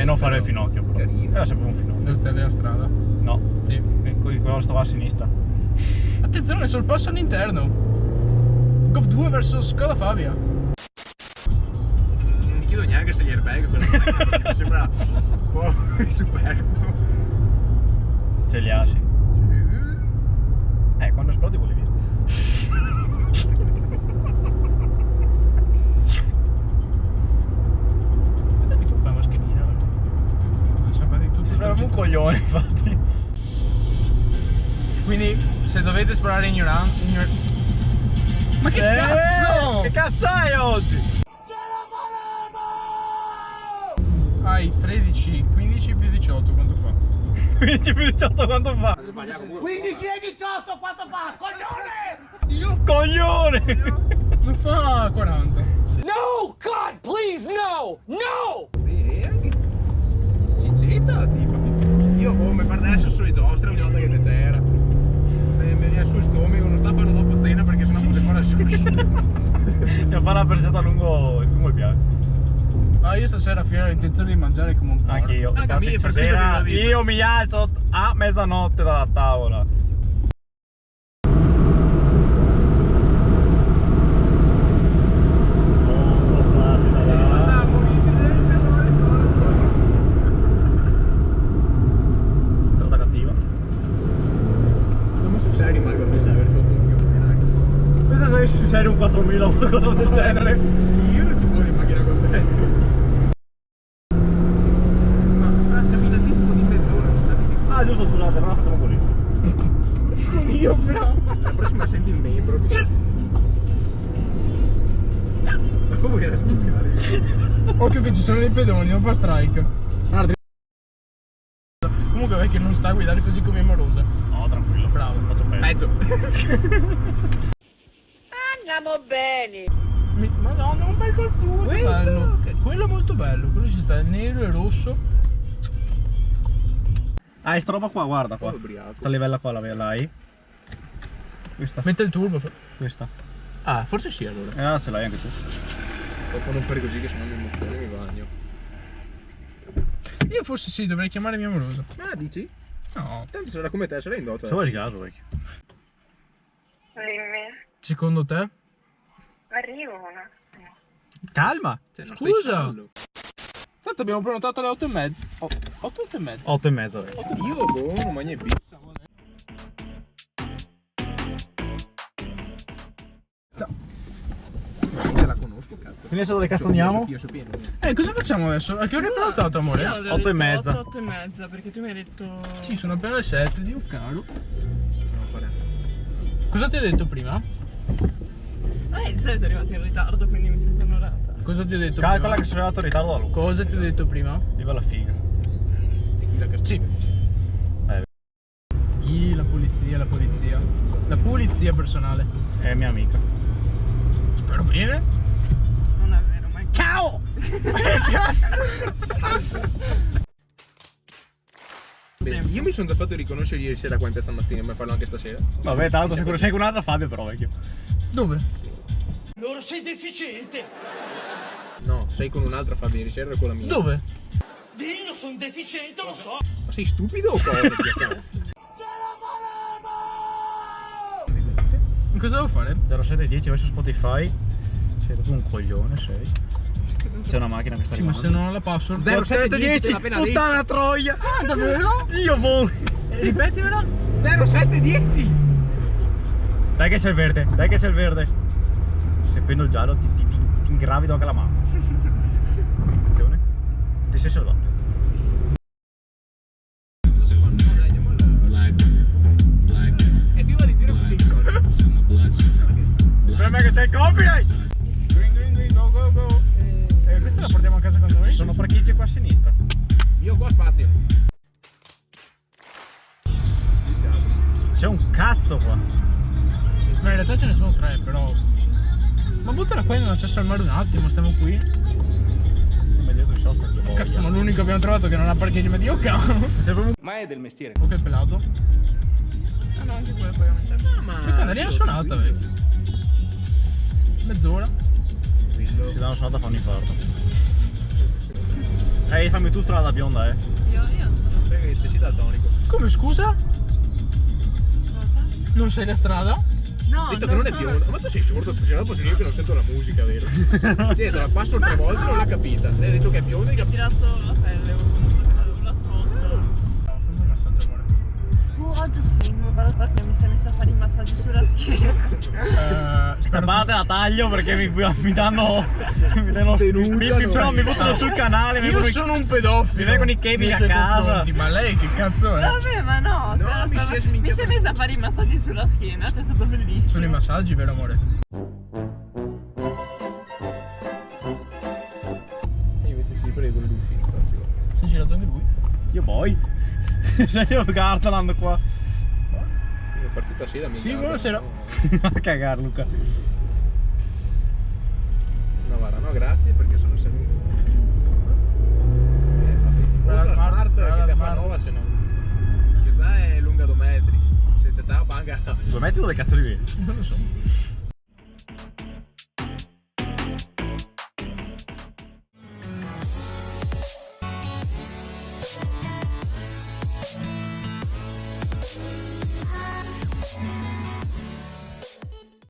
non fare il finocchio però. Carino. Era sempre un finocchio. Dove stai nella strada? No. Sì. Quello stava a sinistra. Attenzione, sul passo all'interno. Golf 2 verso Skoda Fabia. Non mi chiedo neanche se gli airbag quella macchina, perché mi sembra un po' superfluo. Ce li ha, sì. Quando esplodi voli via. Vedi che un po' mascherina. Sapete tutti. Sembra un coglione, infatti. Quindi, se dovete sparare ignoranti. Ma che cazzo! Che cazzo hai oggi? Hai 13, 15 più 18, quanto fa? 15 più 18 quanto fa? 15 e 18 quanto fa? Coglione! Coglione! Non fa 40. No, God, please, no! No! Anche Cicetta, tipo. Io come per adesso sui giostre ogni volta che te c'era. Mi viene sul stomaco, non sta a farlo dopo cena perché sennò potete fare il sushi. Mi fa una persetta lungo il bianco. Ah, io stasera ho intenzione di mangiare come un porco. Anche io. Anche a me, Infatti per questo stasera te l'ho detto. io mi alzo a mezzanotte dalla tavola. Strada cattiva. Come su serio rimango a pensare aver fatto un più. Pensa se esci su serie un 4000 o qualcosa del genere. Io non ci muovo in macchina con te. Ma siamo in anticipo di mezz'ora, non sai che. Ah giusto, scusate, non la facciamo così. Oddio, però. La prossima senti il membro. Ma come vuoi spiegare? Occhio che ci sono dei pedoni, non fa strike. Guarda. Comunque vecchio non sta a guidare così come morosa. No, tranquillo. Bravo. Faccio peggio. Andiamo bene. Madonna, un bel Golf 2. Quello, Bello. che- Quello è molto bello. Quello ci sta nero e rosso. Ah, sta roba qua, guarda qua. Sono ubriaco. Sta livella qua, la hai? Questa. Mette il turbo. Questa. Ah, forse sì allora. Ah, ce l'hai anche tu. Dopo non fare così che sennò mi emoziono e mi bagno. Io forse sì, dovrei chiamare mia morosa. Ah, dici? No. Tanto sarà come te, sarà in doccia. Se vuoi sgaso, vecchio. Dimmi. Secondo te? Arrivo un attimo. Calma! Cioè, non Scusa. stai stallo. Tanto abbiamo prenotato alle 8:30. 8:30. 8 e mezza, vecchio. Io boh, non mangio più. Io la conosco, cazzo. Quindi adesso dove cazzo andiamo? Io so pieno. Cosa facciamo adesso? A che ora hai prenotato, amore? Io avevo 8 e detto mezza. 8 e mezza, perché tu mi hai detto... Sì, sono appena le 7, Dio caro. No, fare. Cosa ti ho detto prima? Di solito è arrivata in ritardo, quindi mi sento onorata. Cosa ti ho detto Calcola prima? che sono arrivato in ritardo da Luca. Cosa ti ho detto prima? Viva la figa. Tequila Castillo. La polizia, la polizia. La polizia personale. È mia amica. Spero bene. Non è vero, ma... Ciao! Beh, io mi sono già fatto riconoscere ieri sera qua in piazza Mazzini, ma farlo anche stasera. Vabbè, tanto sicuro sei con un'altra Fabio però, vecchio. Dove? Allora sei deficiente! No, sei con un'altra Fabio ieri sera e con la mia. Dove? Dillo, sono deficiente, lo so! Ma sei stupido o cosa? Cosa devo fare? 0710 vai su Spotify. Sei tu un coglione, sei. C'è una macchina che sta Sì, ma se arrivando. non ho la password. 0710 te l'ha appena detto. puttana troia! Ah, davvero? Dio buon! Ripetimela. 0710! Dai che c'è il verde, dai che c'è il verde. Se prendo il giallo ti ingravido anche la mano. Attenzione. Ti sei salvato. E prima di giro così Per me che c'è il copyright! Green, green, green, go, go, go. Questa la portiamo a casa con noi? Sono parcheggi qua a sinistra. Io qua spazio. C'è un cazzo qua. Ma in realtà ce ne sono 3, però. Ma buttala qua in un accesso al mare un attimo, stiamo qui. Come detto il sosta che Cazzo, ma l'unico che abbiamo trovato che non ha parcheggio mediocre. Ma è del mestiere. Ok, pelato. Ah no, anche quello poi Ma Che canarina suonata, vecchio. Mezz'ora. si danno suonata a fare un infarto. Fammi tu strada bionda, Io non sono. Sai che sei daltonico. Come scusa? Cosa? Non sei la strada? No, Detto che non è sono- bionda. Ma tu sei sordo, stasera dopo significa che non sento la musica, vero? Ti ho detto la passo 3 volte e non l'ha capita. Lei ha detto che è bionda e Ho capito. tirato la pelle, l'ho smosso. No, fammi un massaggio, amore. Oggi spingo, guarda perché mi si è messa a fare i massaggi sulla schiena. Questa parte la taglio perché mi danno. Mi danno. Denunciano. Mi buttano sul canale. Io sono un pedofilo. Mi vengono i cabili nei a suoi casa. confronti, ma lei che cazzo è? Vabbè, ma no, se la mi stava- si è sminchiato. mi si è messa a fare i massaggi sulla schiena, cioè è stato bellissimo. Sono i massaggi, vero amore? E invece ti prego l'ufficio. Si è girato anche lui. Io poi. Sei io Gartaland qua. È partita sera, mi Sì, guarda. buonasera. A cagare Luca. No, guarda, no, grazie perché sono salito. Bella Usa smart, smart bella che ti fa smart. nuova se no. Questa è lunga 2 metri. Siete ciao, panga. 2 metri dove cazzo li vedi? Non lo so.